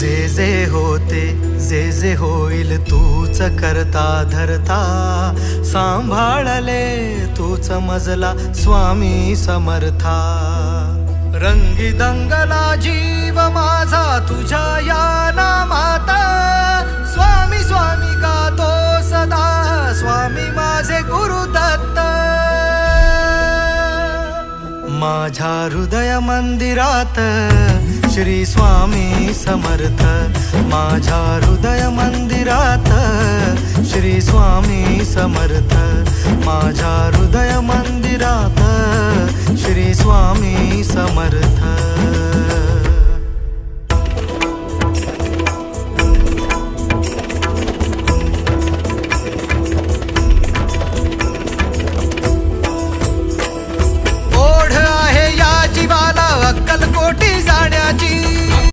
जे जे होते जे जे होईल तूच करता धरता, सांभाळले तूच मजला स्वामी समर्था. रंगी दंगला जीव माझा तुझ्या या नामात, स्वामी स्वामी गातो सदा, स्वामी माझे गुरुदत्त. माझ्या हृदय मंदिरात श्री स्वामी समर्थ, माझ्या हृदय मंदिरात श्री स्वामी समर्थ, माझ्या हृदय मंदिरात श्री स्वामी समर्थ.